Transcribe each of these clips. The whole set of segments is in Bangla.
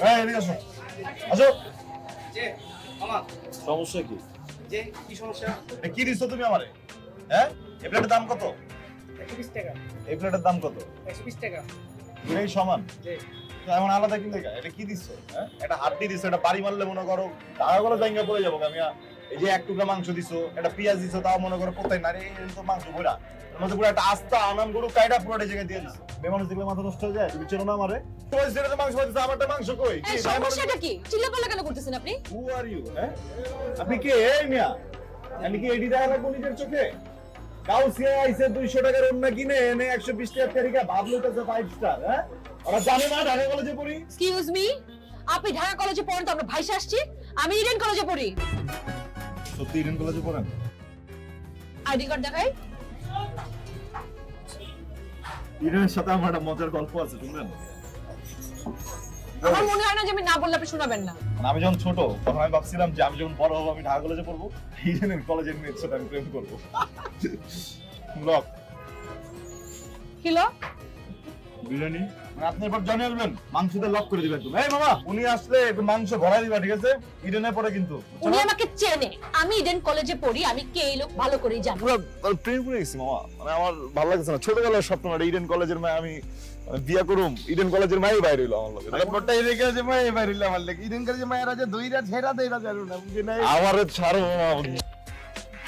এই এদিকে আসো আসো যে মামা সমস্যা কি যে কি সমস্যা? কি দিছো তুমি আমারে? হ্যাঁ এই প্লেটের দাম কত? 120 টাকা। এই প্লেটের দাম কত? 120 টাকা। দুটোই সমান। জি। তো এমন আলাদা কিনলে কেন? এটা কি দিছো? হ্যাঁ এটা হাড্ডি দিছো, এটা বাড়ি মারলে মনে করো টাকাগুলো জায়গা পড়ে যাবো আমি। এই যে এক টুকরা মাংস দিছো, এটা পেঁয়াজ দিছো, তাও মনে করো কোথায় না রে, এটা তো মাংস বইরা এর মধ্যে পুরো একটা আস্তা আনাম গরু কাইটা পুরোটা জায়গায় দিয়ে দিছো। বেমানুষ দেখলে মাথা নষ্ট হয়ে যায়। তুমি চেনো না আমারে? তোমার ছেলেটা মাংস পাইছে, আমারটা মাংস কই? এই সমস্যাটা কি? চিল্লাপাল্লা কেন করতেছেন আপনি? হু আর ইউ? হ্যাঁ আপনি কে? এই মিয়া আমি কি এডি দেখা লাগবো নিজের চোখে? কাউসিয়া আইছে 200 টাকার ওন্না কিনে এনে 120 টাকা তারিখা ভাবলো তো 5 স্টার। হ্যাঁ ওরা জানে না ঢাকা কলেজে পড়ি। এক্সকিউজ মি, আপনি ঢাকা কলেজে পড়েন তো আমরা ভাইসা আসছি। আমি ইডেন কলেজে পড়ি। সত্যি ইডেন কলেজে পড়েন? আইডি কার্ড দেখাই। ইডেনের সাথে আমার একটা মজার গল্প আছে, শুনবেন? আমার মনে হয় না যে আমি না বললে আপনি শোনাবেন না। আমি যখন ছোট তখন আমি ভাবছিলাম যে আমি যখন বড় হবো আমি ঢাকা কলেজে পড়বো, ইডেনের কলেজের মেয়ের সাথে আমি প্রেম করবো। লক কিলো বিরিয়ানি আপনি এবার জানিয়ে আসবেন, মাংসতে লক করে দিবেন তুমি। এই মামা উনি আসলে একটু মাংস ভরাই দিবা, ঠিক আছে? ইডেনে পরে কিন্তু উনি আমাকে চেনে, আমি ইডেন কলেজে পড়ি, আমি কে এই লোক ভালো করেই জানি। পুরো প্রেম করে গেছি মামা। মানে আমার ভালো লাগছে না, ছোটবেলার স্বপ্ন না ইডেন কলেজের মেয়ে আমি বিয়া করুম, ইডেন কলেজের মেয়ে বাইরে হইলো আমার লগে। মোটা ইডেন কলেজে মাই বাইরিল আমার লাগি ইডেন কলেজে মায়ের আছে দুইটা ছেড়া দেইরা জানো না বুঝি নাই আমারে ছাড়ো মামা।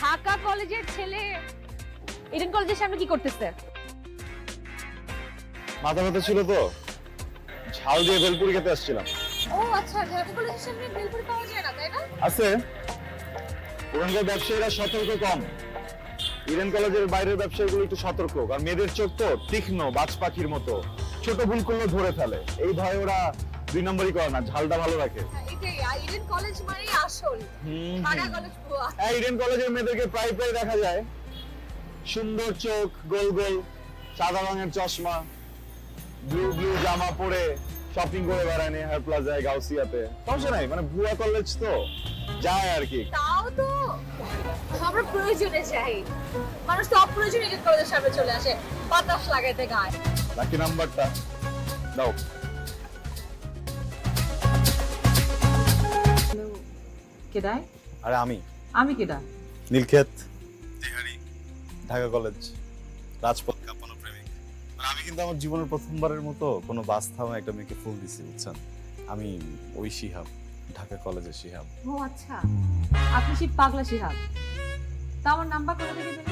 ঢাকা কলেজের ছেলে ইডেন কলেজের সামনে কি করতেছে? মাথা ব্যথা ছিল তো, ঝাল দিয়ে ভেলপুরি খেতে আসছিলাম। ও আচ্ছা, ঢাকা কলেজের সামনে বেলপুরি পাওয়া যায় না, তাই না? আছে ওখানকার ব্যবসায়ীরা সতর্ক কম, ইডেন কলেজের বাইরের ব্যবসায়ীগুলো একটু সতর্ক, কারণ মেয়েদের চোখ তো তীক্ষ্ণ বাজ পাখির মতো, ছোট ভুল করলে ধরে ফেলে। এই ভয়ে ওরা 2 নম্বরই করে না, ঝালটা ভালো রাখে। এটাই ইডেন কলেজ মানেই আসল। ঢাকা কলেজ পুয়া। হ্যাঁ ইডেন কলেজের মেয়েদেরকে প্রায় প্রায় দেখা যায়, সুন্দর চোখ, গোল গোল সাদা রঙের চশমা, ব্লু ব্লু জামা পরে শপিং করে বেড়ায় হেয়ার প্লাজায় গাউসিয়াতে। সমস্যা নাই, মানে ভুয়া কলেজ তো যায় আর কি। তাও তো আমরা প্রয়োজনে যাই, মানুষ তো অপ্রয়োজনে ইডেন কলেজের সামনে চলে আসে বাতাস লাগাইতে গায়। বাকি নাম্বারটা দাও। কেডায়? আরে আমি আমি কেডা? নীলক্ষেত, তেহারি, ঢাকা কলেজ, রাজপথ কাঁপানো প্রেমিক। মানে আমি কিন্তু আমার জীবনের প্রথমবারের মতো কোনো বাস থামে একটা মেয়েকে ফুল দিছি, বুঝছেন? আমি ওই শিহাব, ঢাকা কলেজের শিহাব। ও আচ্ছা, আপনি সেই পাগলা শিহাব। তা আমার নাম্বার কোথা থেকে পেলেন?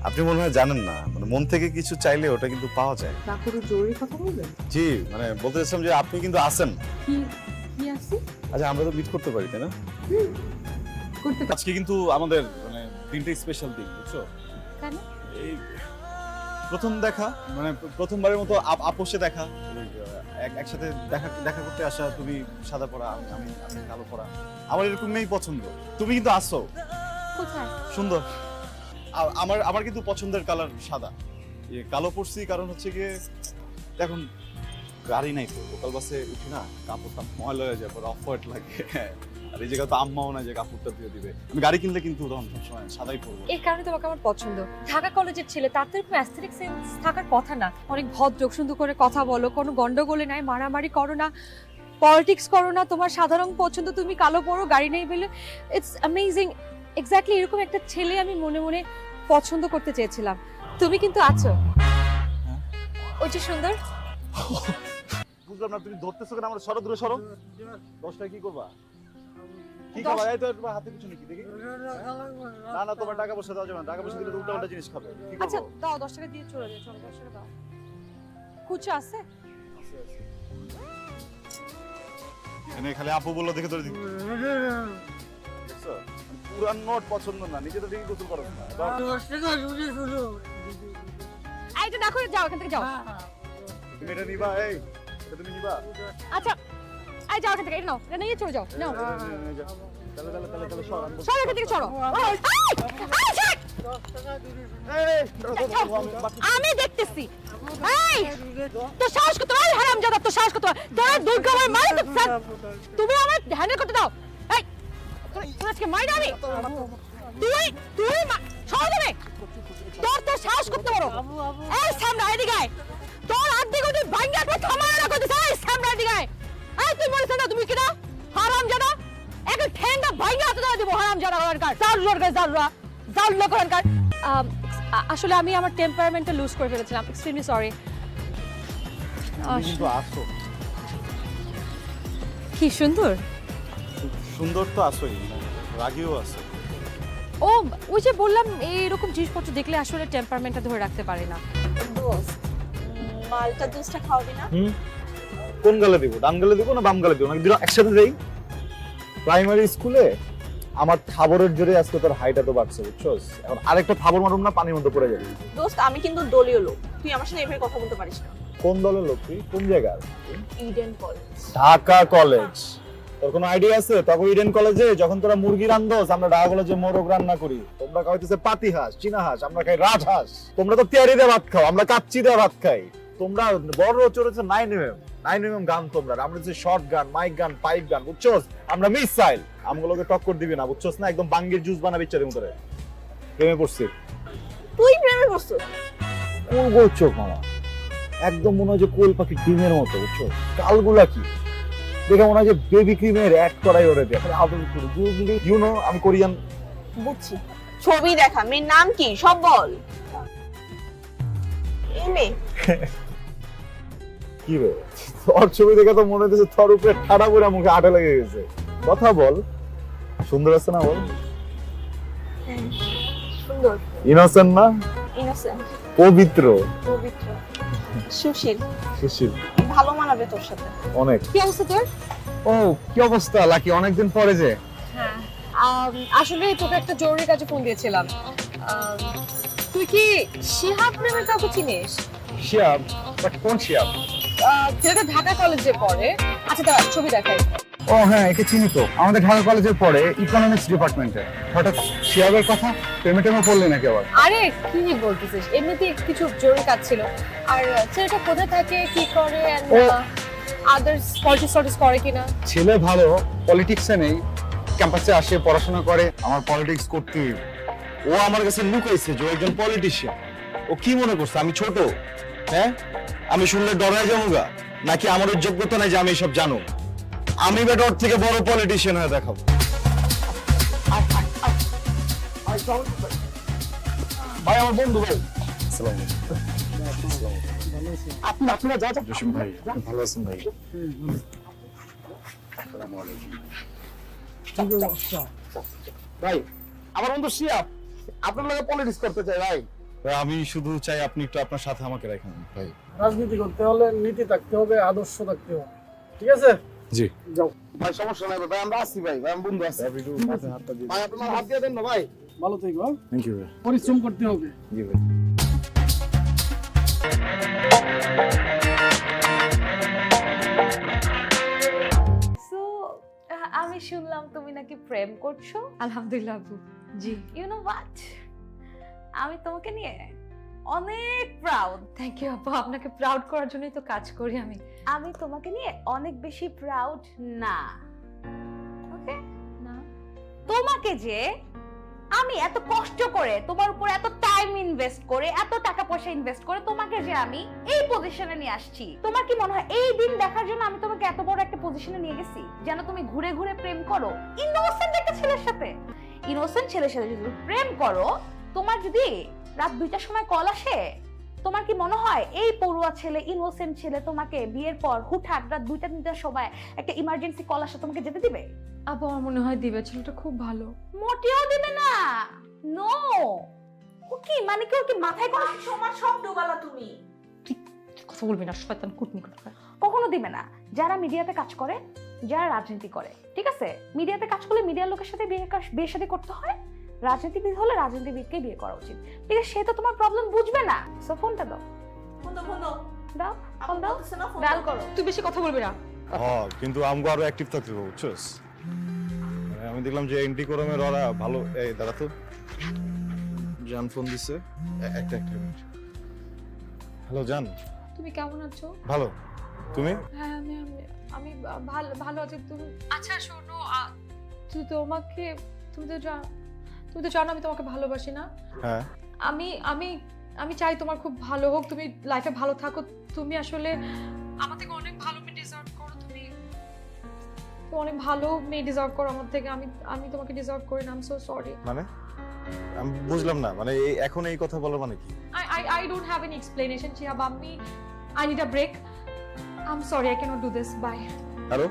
আপনি মনে হয় জানেন না, মানে মন থেকে কিছু চাইলে ওটা কিন্তু পাওয়া যায়। তা কোনো জরুরি কথা বলবেন? জি, মানে বলতে চাচ্ছিলাম যে আপনি কিন্তু আছেন। কি কি আছে? আচ্ছা আমরা তো মিট করতে পারি, তাই না? করতে পার- আজকে কিন্তু আমাদের মানে দিনটা স্পেশাল দিন, বুঝছো? কেন? এই প্রথম দেখা, মানে প্রথমবারের মতো আপোষে দেখা, একসাথে দেখা দেখা করতে আসা। তুমি সাদা পরা, আমি কালো পরা। আমার এরকম মেয়েই পছন্দ। তুমি কিন্তু আসো, কোথায়? সুন্দর। আমার আমার কিন্তু পছন্দের কালার সাদা। কালো পরছি কারণ হচ্ছে গিয়ে এখন গাড়ি নাই তো, লোকাল বাসে উঠি না, কাপড়টা ময়লা হয়ে যায়, পরে অফ হোয়াইট লাগে। আর এই জায়গা তো আম্মাও না যে কাপড়টা দিয়ে দিবে। আমি গাড়ি কিনলে কিন্তু তখন সবসময় সাদাই পরবো। এই কারণে তোমাকে আমার পছন্দ। ঢাকা কলেজের ছেলে, তার তো এরকম অ্যাস্থেটিক সেন্স থাকার কথা না? অনেক ভদ্র, সুন্দর করে কথা বলো, কোনো গন্ডগোলে নাই, মারামারি করো না, পলিটিক্স করো না, তোমার সাধারণ পছন্দ, তুমি কালো পরো, গাড়ি নেই বলে। It's amazing. এক্স্যাক্টলি এরকম একটা ছেলে আমি মনে মনে পছন্দ করতে চেয়েছিলাম। তুমি কিন্তু আছো। ওই যে সুন্দর। বুঝলাম না, তুমি ধরতেছো কেন? আমার সরো, দূরে সরো। 10 টাকা কি করবা? কি খাবা? এই তো তোমার হাতে কিছু নাকি দেখি? না না, তোমার টাকা পয়সা দেওয়া যাবে না। টাকা পয়সা দিলে তো উল্টা জিনিস খাবে। কি আচ্ছা করবো? দাও, 10 টাকা দিয়ে চলে যাও। চলো 10 টাকা দাও। খুচরা আছে? এনে খালি আপু বললো দেখে তোরে দিবি। দেখছো? পুরান নোট পছন্দ না, নিজে তো ঠিকই গোসল করো না। এই তো দেখো, যাও এখান থেকে যাও। তুমি এটা নিবা? এই এটা তুমি নিবা? আচ্ছা এই যাও এখান থেকে, এই নাও, এটা নিয়ে চলে যাও। নাও তাহলে সর, আমি বলছি। সরো এখান থেকে, সরো। আমি দেখতেছি। এই তো সাহস কত? এই হারামজাদা, তো সাহস কত? তোরা দুর্গা আমার মার তো তুমি আমার হ্যান্ডেল করতে দাও। এই তোর আজকে মাইরা আমি। তুই তুই সরো দেবে। তোর তো সাহস করতে পারো। এই সামনে এদিকে আয়। তোর আর্ধেক ওই ভাঙ্গা তো থামায় না কইতে। এই সামনে এদিকে আয়। জানা করার জাল্লা করার আসলে আমি আমার টেম্পারমেন্টটা লুজ করে ফেলেছিলাম, এক্সট্রিমলি সরি। কিন্তু আসো কি সুন্দর। সুন্দর তো আসোই, রাগিও আছে। ও ওই যে বললাম এইরকম জিনিসপত্র দেখলে আসলে টেম্পারমেন্টটা ধরে রাখতে পারি না। দোস্ত মালটা জুসটা খাওয়াবি না? কোন গালে দিব, ডান গালে দিব না বাম গালে দিব, নাকি দুটো একসাথে দেই? প্রাইমারি স্কুলে আমার থাবরের জোরে আজকে তোর হাইট এত বাড়ছে, বুঝছস? এখন আরেকটা থাবর মারুম না, পানির মধ্যে পড়ে যাবে। দোস্ত আমি কিন্তু দলীয় লোক, তুই আমার সাথে এভাবে কথা বলতে পারিস না। কোন দলের লোক তুই? কোন জায়গার? Eden college. ঢাকা কলেজ। তোর কোনো আইডিয়া আছে? তখন ইডেন কলেজে যখন তোরা মুরগি রান্ধস, আমরা ঢাকা কলেজে মোরগ রান্না করি। তোমরা খাইতেছে পাতি হাঁস, চীনা হাঁস, আমরা খাই রাজহাঁস। তোমরা তো তেয়ারি দিয়ে ভাত খাও, আমরা কাচ্চি দিয়ে ভাত খাই। তোমরা বড় চড়েছে 9mm গান, তোমরা আমরা হচ্ছে শর্ট গান, মাইক গান, পাইপ গান, বুঝছস? আমরা মিসাইল। আমগুলোকে টক্কর দিবি না, বুঝছস না? একদম বাঙ্গির জুস বানাবি ইচ্ছার মতো। প্রেমে পড়ছি। তুই প্রেমে পড়ছিস? কোল গোল চোখ মামা, একদম মনে হয় যে কোয়েল পাখির ডিমের মতো, বুঝছো? কালগুলা কি দেখে মনে হয় যে বেবি ক্রিমের অ্যাড করাই ওরে দিয়ে আদর করে। ইউ নো আমি কোরিয়ান। বুঝছি, ছবি দেখা, মেয়ের নাম কি সব বল। এই মেয়ে কি রে, তোর ছবি দেখে তো মনে হচ্ছে তোর উপরে ঠাড়া পড়ে মুখে আঠা লেগে গেছে। কথা বল, সুন্দর আছে না বল? সুন্দর, ইনোসেন্ট না? ইনোসেন্ট, পবিত্র, পবিত্র, সুশীল, সুশীল। ভালো মানাবে তোর সাথে। অনেক। কি অবস্থা তোর? ও কি অবস্থা লাকি, অনেকদিন পরে যে। হ্যাঁ আসলে তোকে একটা জরুরি কাজে ফোন দিয়েছিলাম। তুই কি শিহাব নামের কাউকে চিনিস? শিয়াব? বাট কোন শিয়াব? ছেলেটা ঢাকা কলেজে পড়ে। আচ্ছা দাঁড়া ছবি দেখাই। ও হ্যাঁ, একে চিনি তো, আমাদের ঢাকা কলেজে পড়ে ইকোনমিক্স ডিপার্টমেন্টে। হঠাৎ শিয়াবের কথা, প্রেমে টেমে পড়লি নাকি আবার? আরে কি বলতেছিস, এমনিতেই কিছু জরুরি কাজ ছিল। আর ছেলেটা কোথায় থাকে, কি করে, আদার্স পলিটিক্স করে কিনা? ছেলে ভালো, পলিটিক্সে নেই, ক্যাম্পাসে আসে পড়াশোনা করে। আমার পলিটিক্স করতে হইব। ও আমার কাছে লুকাইছে যে ও একজন পলিটিশিয়ান। ও কি মনে করছে আমি ছোট? হ্যাঁ, আমি শুনলে ডরাই যাবো নাকি? আমার যোগ্যতা নাই যে আমি এসব জানো? আমি বেটা ওর থেকে বড় পলিটিশিয়ান হয়ে দেখাবো। ভাই আমার বন্ধু ভাই। আপনারা যা জসিম ভাই ভালো আছেন ভাই? ভাই আমার বন্ধু শিয়াব আপনার লগে পলিটিক্স করতে চাই ভাই। আমি শুধু চাই আপনি একটু আপনার সাথে আমাকে রাখেন ভাই। রাজনীতি করতে হলে নীতি থাকতে হবে, আদর্শ থাকতে হবে, ঠিক আছে? জি যাও ভাই সমস্যা নাই ভাই, আমরা আছি ভাই, আমি বন্ধু আছি। ভাই আপনার হাত দিয়ে দেন না ভাই। ভালো থেকো, হ্যাঁ? থ্যাংক ইউ ভাই। পরিশ্রম করতে হবে। জি ভাই। সো আমি শুনলাম তুমি নাকি প্রেম করছো। আলহামদুলিল্লাহ আপু। জি ইউ নো হোয়াট, আমি তোমাকে নিয়ে অনেক প্রাউড। থ্যাংক ইউ আপু, আপনাকে প্রাউড করার জন্যই তো কাজ করি আমি। আমি তোমাকে নিয়ে অনেক বেশি প্রাউড না, ওকে? না তোমাকে যে আমি এত কষ্ট করে তোমার উপর এত টাইম ইনভেস্ট করে এত টাকা পয়সা ইনভেস্ট করে তোমাকে যে আমি এই পজিশনে নিয়ে আসছি, তোমার কি মনে হয় এই দিন দেখার জন্য আমি তোমাকে এত বড় একটা পজিশনে নিয়ে গেছি যেন তুমি ঘুরে ঘুরে প্রেম করো ইনোসেন্ট একটা ছেলের সাথে? ইনোসেন্ট ছেলের সাথে যদি প্রেম করো, তোমার যদি রাত 2টার সময় কল আসে, তোমার কি মনে হয় এই পড়ুয়া ছেলে, ইনোসেন্ট ছেলে তোমাকে বিয়ের পর হুটহাট রাত 2টা-3টার সময় একটা ইমার্জেন্সি কল আসে তোমাকে যেতে দিবে? আপু আমার মনে হয় দিবে, ছেলেটা খুব ভালো। মোটেও দিবে না। নো, ও কি মানে কি, ওর কি মাথায় কোনো সময় সব ডুবালা তুমি? কথা বলবি না, শয়তান কুটনি কথা। কখনো দিবে না। যারা মিডিয়াতে কাজ করে, যারা রাজনীতি করে, ঠিক আছে? মিডিয়াতে কাজ করলে মিডিয়ার লোকের সাথে বিয়ে শাদী করতে হয়, রাজনীতিবিদ হলে রাজনীতিবিদকে বিয়ে করা উচিত, ঠিক আছে? সে তো তোমার প্রবলেম বুঝবে না। সো ফোনটা দাও, দাও, ফোন দাও, ডায়াল করো। তুই বেশি কথা বলবি না। হ্যাঁ, কিন্তু আমগো আরো অ্যাক্টিভ থাকতে হবে, বুঝছস? আমি দেখলাম যে এন্ট্রি করমে ওরা ভালো। এই দাঁড়া তো, জান ফোন দিছে। একটা মিনিট। হ্যালো জান, তুমি কেমন আছো? ভালো। তুমি? হ্যাঁ আমি ভালো ভালো আছি। তুমি আচ্ছা শোনো, তুমি তো জানো আমি তোমাকে ভালোবাসি না? হ্যাঁ। আমি চাই তোমার খুব ভালো হোক, তুমি লাইফে ভালো থাকো। তুমি আসলে আমার থেকে অনেক ভালো ডিজার্ভ করো। তুমি তুমি অনেক ভালো মেয়ে ডিজার্ভ করো আমার থেকে, আমি তোমাকে ডিজার্ভ করি না। I am so sorry. মানে আমি বুঝলাম না, মানে এখন এই কথা বলার মানে কি? I don't have any explanation, Shihab. I need a break. I'm sorry, I cannot do this. Bye. Hello,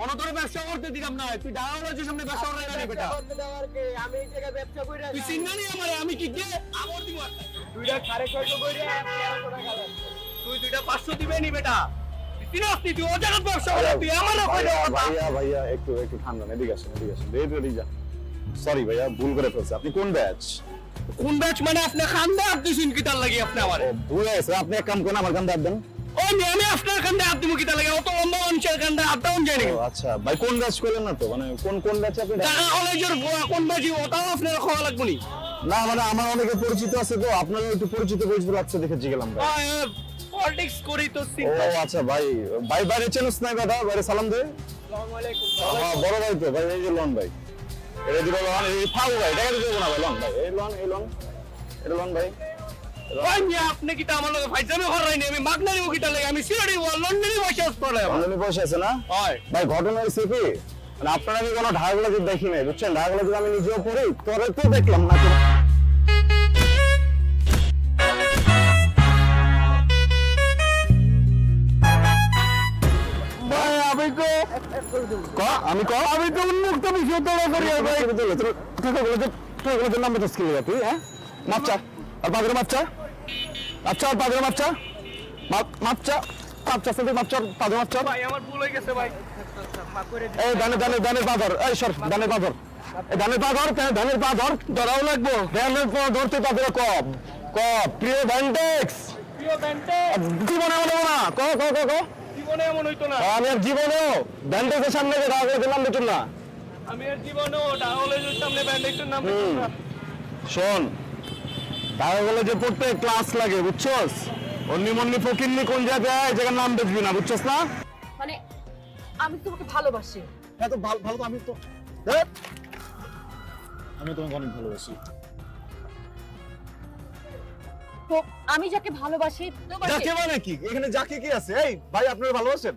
অনতরে ব্যবসা করতে দিলাম না, তুই ঢাকা কলেজের সামনে ব্যবসা করে না বেটা। আমি এই জায়গায় ব্যবসা কইরা তুই চিন্নানি আমারে, আমি কি দে আমর দিব তুইটা 650 কইরা 1300 টাকা লাগবে, তুই দুইটা 500 দিবে নি বেটা। তুই আসতি তুই ও জায়গায় ব্যবসা করে তুই আমারে কইরা। ভাইয়া একটু ঠান্ডা, এদিকে আসেন রেডি যা। সরি ভাইয়া, ভুল করে ফেলছি। আপনি কোন ব্যাচ? কোন ব্যাচ মানে আপনি খান্দা দিছেন কি তার লাগি আপনি আমারে? ভুল হয়েছে, আপনি এক কাম করেন, আমার কান্দে হাত দেন। ও আমি আপনার কান্দে হাত দিব কি তার লাগি? অত লম্বা মানুষের কান্দে হাত দাও জানি। ও আচ্ছা ভাই, কোন ব্যাচ করলেন না তো, মানে কোন ব্যাচে আপনি? ঢাকা কলেজের কোন ব্যাচি ওটাও আপনার খাওয়া লাগবে নি? না মানে আমার অনেকে পরিচিত আছে তো, আপনারও একটু পরিচিত পরিচিত লাগছে দেখে জিগেলাম ভাই। পলিটিক্স করি তো ও আচ্ছা ভাই, বাইরে চেনস না দাদা, বাইরে সালাম দে। আসসালামু আলাইকুম। হ্যাঁ বড় ভাই তো ভাই, এই যে লন ভাই, এটা দিল লন, এই ফাউ ভাই, টাকা দিতে না ভাই, লন ভাই, এই লন এটা লন ভাই। ওই মিয়া আপনি কি তা আমার লগে ফাইজলামি করাই নি? আমি মাগনারি ও কিটা লাগে, আমি সিলেটি লন্ডনে বসে আসলে লন্ডনে বসে আছে না হয় ভাই। ঘটনা হয়েছে কি, মানে আপনারা আমি কোনো ঢাকা কলেজে দেখি নাই বুঝছেন, ঢাকা কলেজে আমি নিজেও পড়ি, তোরে তো দেখলাম না। আমি তো উন্মুক্ত বিষয় তো করি ভাই। তোর নাম তো স্কিল তুই, হ্যাঁ মাপচা আর পাগরে মাপচা, আচ্ছা আর পাগরে মাপচা মাপচা মাপচা সেটা মাপচা পাগরে মাপচা। ভাই আমার ভুল হয়ে গেছে ভাই, মাফ করে দিন। এই ধানের পাগর, এই সর ধানের পাগর, এই ধানের পাগর, ধানের পাগর ধরাও লাগবো। ধানের পর ধরতে পাগরে কব প্রিয় ভ্যান্টেক্স, প্রিয় ব্যান্টে জীবনে এমন হবো না, ক জীবনে এমন হইতো না। আমি আর জীবনেও ভ্যান্টেক্সের সামনে নাম দেখুন না। আমি আর জীবনেও ঢাকা কলেজের সামনে ব্যান্ডেক্সের নাম দেখতাম না। শোন, ঢাকা কলেজে পড়তে ক্লাস লাগে বুঝছস, অন্যি মন্নি ফকিন্নি কোন জায়গায় জায়গার নাম দেখবি না, বুঝছস না? মানে আমি তোমাকে ভালোবাসি। হ্যাঁ তো ভালো তো আমি তো তোমাকে অনেক ভালোবাসি। তো আমি যাকে ভালোবাসি, যাকে মানে কি, এখানে যাকে কি আছে? এই ভাই আপনারা ভালোবাসেন?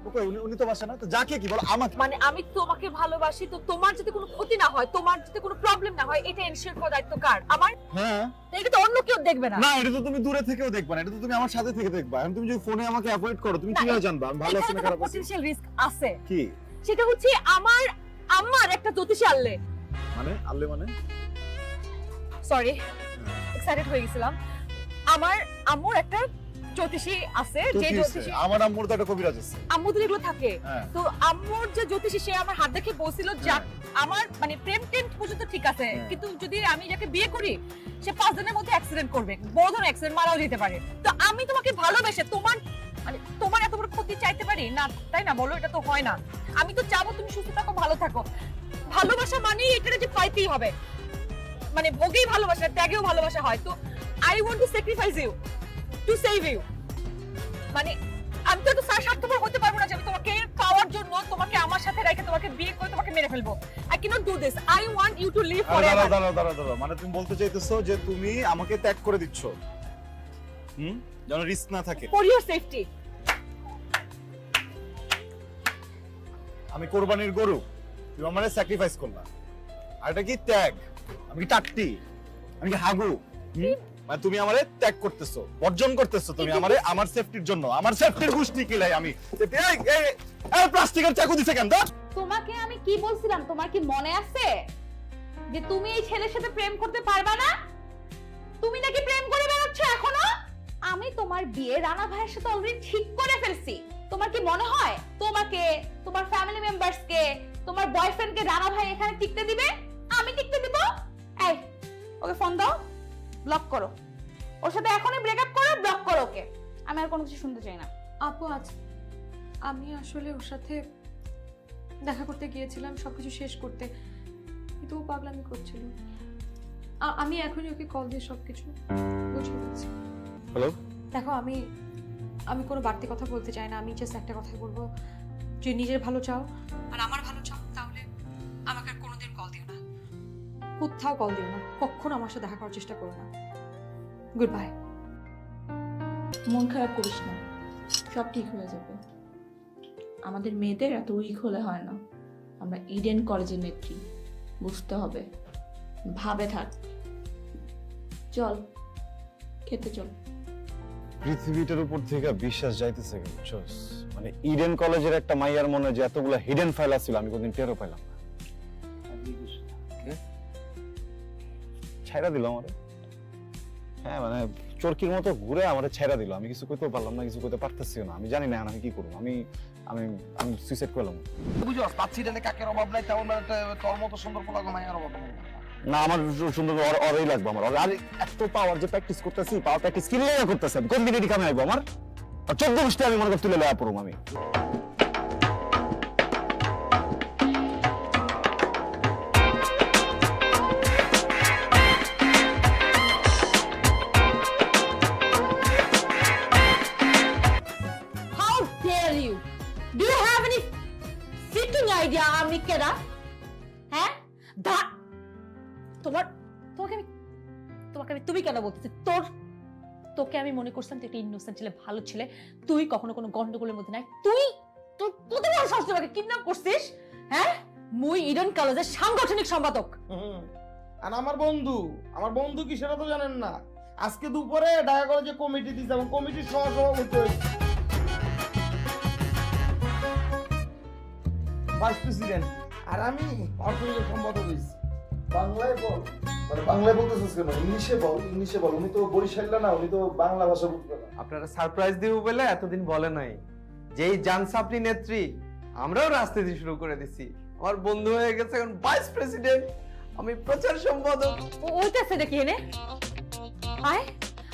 ওকে উনি তো বাসে না, তো যাকে কি বল আমাকে? মানে আমি তোমাকে ভালোবাসি, তো তোমার যদি কোনো ক্ষতি না হয়, তোমার যদি কোনো প্রবলেম না হয়, এটা এনশিওর করার দায়িত্ব কার? আমার। হ্যাঁ এটা তো অন্য কেউ দেখবে না। না, এটা তো তুমি দূরে থেকেও দেখবা না, এটা তো তুমি আমার সাথে থেকে দেখবা। এখন তুমি যদি ফোনে আমাকে অ্যাভয়েড করো, তুমি না, কিভাবে জানবা আমি ভালো আছি না খারাপ আছি? পটেনশিয়াল রিস্ক আছে। কি সেটা হচ্ছে আমার আম্মার একটা জ্যোতিষী আনলে, মানে আনলে মানে সরি এক্সাইটেড হয়ে গেছিলাম। আমার আম্মুর একটা জ্যোতিষী আছে, তো যে কি হইছে? জ্যোতিষী আমার আম্মুর তো একটা কবিরাজ আছে। আম্মু তো এগুলো থাকে। হ্যাঁ। তো আম্মুর যে জ্যোতিষী, সে আমার হাত দেখে বলছিল যা আমার মানে প্রেম টেন্ট পর্যন্ত ঠিক আছে, হ্যাঁ। কিন্তু যদি আমি যাকে বিয়ে করি সে 5 দিনের মধ্যে অ্যাক্সিডেন্ট করবে, বড় ধরনের অ্যাক্সিডেন্ট, মারাও যেতে পারে। তো আমি তোমাকে ভালোবেসে তোমার এত বড় ক্ষতি চাইতে পারি না, তাই না? বলো, এটা তো হয় না। আমি তো চাবো তুমি সুস্থ থাকো, ভালো থাকো। ভালোবাসা মানেই এটা যে পাইতেই হবে, মানে ভোগেই ভালোবাসা, ত্যাগেও ভালোবাসা হয়। তো I want to sacrifice you to save you. মানে আমি তো স্বার্থপর হতে পারবো না যে আমি তোমাকে পাওয়ার জন্য তোমাকে আমার সাথে রেখে তোমাকে বিয়ে করে তোমাকে মেরে ফেলবো। I can't do this. I want you to live forever. দাঁড়াও, মানে তুমি বলতে চাইতেছো যে তুমি আমাকে ত্যাগ করে দিচ্ছ, যেন রিস্ক না থাকে। For your safety. আমি কোরবানির গরু, তুমি আমারে স্যাক্রিফাইস করলা, আর এটা কি ত্যাগ? আমি কি টাট্টি? আমি কি হাগু? মানে তুমি আমারে ত্যাগ করতেছো, বর্জন করতেছো তুমি আমারে, আমার সেফটির জন্য। আমার সেফটির গুষ্টি কিলাই আমি। এই প্লাস্টিকের চাকু দিছে কেন? তোমাকে আমি কি বলছিলাম, তোমার কি মনে আছে যে তুমি এই ছেলের সাথে প্রেম করতে পারবা না? তুমি নাকি প্রেম করে বেড়াচ্ছ এখনো? আমি তোমার বিয়ে রানা ভাইয়ের সাথে অলরেডি ঠিক করে ফেলছি। তোমার কি মনে হয় তোমাকে, তোমার ফ্যামিলি মেম্বারস কে, তোমার বয়ফ্রেন্ড কে রানা ভাই এখানে টিকতে দিবে? আমি টিকতে দিব? এই ওকে ফোন দাও, ব্লক করো, ওর সাথে এখনই ব্রেকআপ করো, ব্লক করো ওকে। আমি আর কোনো কিছু শুনতে চাই না। আপু, আজ আমি আসলে ওর সাথে দেখা করতে গিয়েছিলাম সবকিছু শেষ করতে, কিন্তু ও পাগলামি করছিল। আমি এখনই ওকে কল দিয়ে সবকিছু বুঝিয়ে দিচ্ছি। হ্যালো, দেখো, আমি কোনো বাড়তি কথা বলতে চাই না, আমি জাস্ট একটা কথা বলবো, যে নিজের ভালো চাও আর আমার ভালো চাও, তাহলে আমাকে আর কোনোদিন কল দিও না, কোথাও কল দিও না, কখনো আমার সাথে দেখা করার চেষ্টা করো না। Good bye. মন খারাপ করিস না, সব ঠিক হয়ে যাবে। আমাদের মেয়েদের এত উইক হলে হয় না। আমরা ইডেন কলেজের নেত্রী, বুঝতে হবে। ভাবে থাক, চল খেতে চল। পৃথিবীটার উপর থেকে বিশ্বাস যাইতেছে বুঝছস? মানে ইডেন কলেজের একটা মাইয়ার মনে যে এতগুলো হিডেন ফাইল আছিল আমি কোনদিন টেরও পেলাম না। ছাইরা দিল আমারে। হ্যাঁ মানে চরকির মতো ঘুরে আমারে ছাইরা দিল। আমি কিছু কইতে পারলাম না, কিছু কইতে পারতেছিও না। আমি জানি না আমি কি করব। আমি আমি আমি সুইসাইড করলাম। বুঝছস পাচ্ছি রে কাকের অভাব নাই, তেমন একটা তোর মতো সুন্দর পোলা মাইয়ার অভাব নাই। না আমার সুন্দর অরই লাগবে আমার। আর এত পাওয়ার যে প্র্যাকটিস করতেছি, পাওয়ার প্র্যাকটিস কি লাগে করতেছি। কোন দিন এটি কামে আইবো আমার? আর 14 বছরে আমি মনে করতে তুলে লয়া পড়ুম আমি। How dare you? Do you have any freaking idea আমি কেডা? হ্যাঁ? তোমাকে আমি তুমি কেন বলতেছি? তোকে আমি মনে করছিলাম তুই একটা ইনোসেন্ট ছেলে, ভালো ছেলে, তুই কখনো কোনো গন্ডগোলের মধ্যে নাই। তুই তোর কত বড় সাহস তোকে কিডন্যাপ করছিস? হ্যাঁ, মুই ইডেন কলেজের সাংগঠনিক সম্পাদক। আর আমার বন্ধু কি সেটা তো জানেন না। আজকে দুপুরে ঢাকা কলেজে কমিটি দিয়েছে এবং কমিটির সভাপতি হয়েছে ভাইস প্রেসিডেন্ট, আর আমি অর্থনৈতিক সম্পাদক হয়েছি। বাংলায় বল, মানে বাংলায় বলতেছিস কেন? ইংলিশে বল। উনি তো বরিশাল্লা না, উনি তো বাংলা ভাষা বুঝবে না। আপনারা সারপ্রাইজ দিব বলে এতদিন বলে নাই। যেই জানসাপনি নেত্রী, আমরাও রাজনীতি শুরু করে দিছি। আমার বন্ধু হয়ে গেছে এখন ভাইস প্রেসিডেন্ট, আমি প্রচার সম্পাদক। ওইটাছে নাকি এনে? আয়,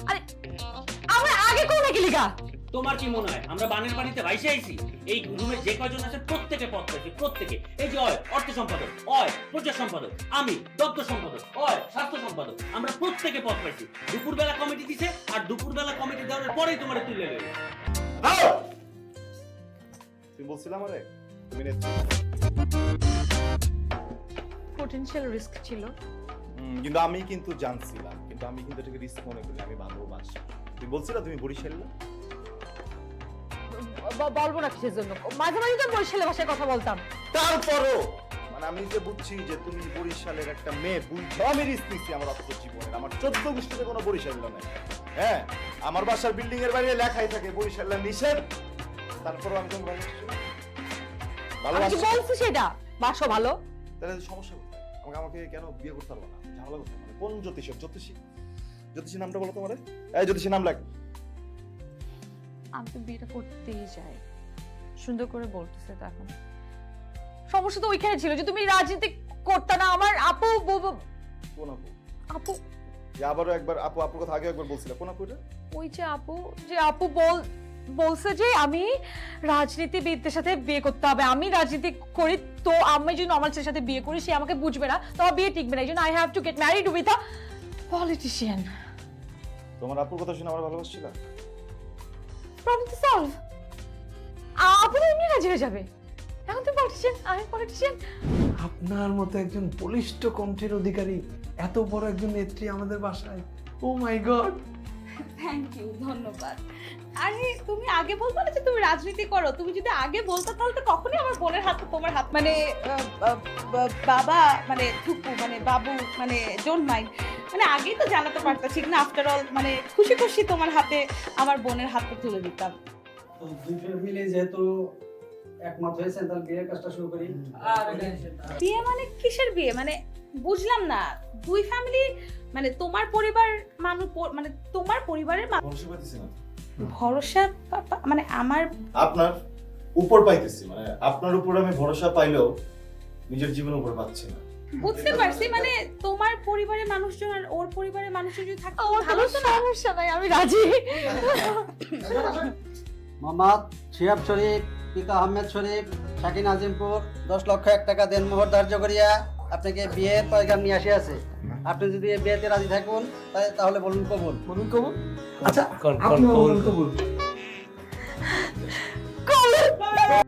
আরে আমরা আগে কোন নাকি লিগা? তোমার কি মনে হয় আমরা বানের পানিতে ভাইসে আইছি? এই রুমে যে কয়জন আছে প্রত্যেকে পদ পাইছি, প্রত্যেকে। এই যে অয় অর্থ সম্পাদক, অয় প্রচার সম্পাদক, আমি দপ্তর সম্পাদক, অয় স্বাস্থ্য সম্পাদক, আমরা প্রত্যেকে পদ পাইছি। দুপুরবেলা কমিটি দিছে, আর দুপুরবেলা কমিটি দেওয়ার পরেই তোমার তুলে নেবে। তুমি বলছিলাম আরে তুমি নেত্রী। পটেনশিয়াল রিস্ক ছিল। কিন্তু আমি কিন্তু জানছিলাম, কিন্তু আমি কিন্তু এটাকে রিস্ক মনে করি। আমি বাংলা ভাষা, তুমি বলছিলা তুমি বরিশাল্লা। বলবো না কিসের জন্য? মাঝে মাঝে তো বরিশালের ভাষায় কথা বলতাম। তারপরও মানে আমি যে বুঝছি যে তুমি বরিশালের একটা মেয়ে, বুঝছো আমি রিস্ক নিচ্ছি আমার অর্থ জীবনের। আমার 14 গোষ্ঠীতে কোনো বরিশাল্লা নাই। হ্যাঁ, আমার বাসার বিল্ডিং এর বাইরে লেখাই থাকে বরিশাল্লা নিষেধ। তারপরও আমি তোমাকে ভালোবাসি। বলছি সেটা বাসো ভালো। তাহলে সমস্যা কোথায়? আমাকে কেন বিয়ে করতে পারবো না? ঝামেলা কোথায়? মানে কোন জ্যোতিষী নামটা বলো তোমার। এই জ্যোতিষী নাম লাগ। আমি তো বিয়েটা করতেই চাই, সুন্দর করে বলতেছে। তো এখন সমস্যা তো ওইখানে ছিল যে তুমি রাজনীতি করতে না। আমার আপু কোন আপু? আপু আবারও একবার আপুর কথা আগে একবার বলছিলা। কোন আপুটা? ওই যে আপু বলছে যে আমি রাজনীতিবিদদের সাথে বিয়ে করতে হবে। আমি রাজনীতি করি, তো আমি যদি নর্মাল ছেলের সাথে বিয়ে করি সে আমাকে বুঝবে না, তো আমার বিয়ে টিকবে না। এই জন্য I have to get married with a politician. তোমার আপুর কথা শুনে আমার ভালোবাসছিলা? প্রবলেম তো সলভ। আপু তো এমনি রাজি হয়ে যাবে। এখন তুমি পলিটিশিয়ান, আমি পলিটিশিয়ান। আপনার মতো একজন বলিষ্ঠ কণ্ঠের অধিকারী, এত বড় একজন নেত্রী আমাদের বাসায়। ও মাই গড। থ্যাংক ইউ, ধন্যবাদ। আরে তুমি আগে বলতো না যে তুমি রাজনীতি করো? তুমি যদি আগে বলতো তাহলে তো কখনোই আমার বোনের হাত তোমার হাত মানে বাবা মানে থুকু মানে বাবু মানে ডোন্ট মাইন্ড মানে আগেই তো জানাতে পারতা, ঠিক না? আফটার অল মানে খুশি খুশি তোমার হাতে আমার বোনের হাতটা তুলে দিতাম। তো দুই ফ্যামিলি যেহেতু একমত হয়েছেন, তাহলে বিয়ের কাজটা শুরু করি। বিয়ে মানে কিসের বিয়ে? মানে বুঝলাম না। দুই ফ্যামিলি মানে তোমার পরিবার মানুষ মানে তোমার পরিবারের ভরসা পাইতেছি না। ভরসা মানে আমার আপনার উপর পাইতেছি, মানে আপনার উপর আমি ভরসা পাইলেও নিজের জীবনের উপর পাচ্ছি না। বুঝতে পারছি, মানে তোমার পরিবারের মানুষজন আর ওর পরিবারের মানুষজন যদি থাকে ভালো সমস্যা নাই, আমি রাজি। মোহাম্মদ শিহাব শরীফ, পিতা আহমেদ শরীফ, শাকিন আজিমপুর 10 লক্ষ 1 টাকা দেনমোহর ধার্য করিয়া আপনাকে বিয়ের পয়গাম নিয়ে আসিয়াছে। আপনি যদি বিয়েতে রাজি থাকুন তাহলে বলুন কবুল। আচ্ছা, আপনি বলুন কবুল।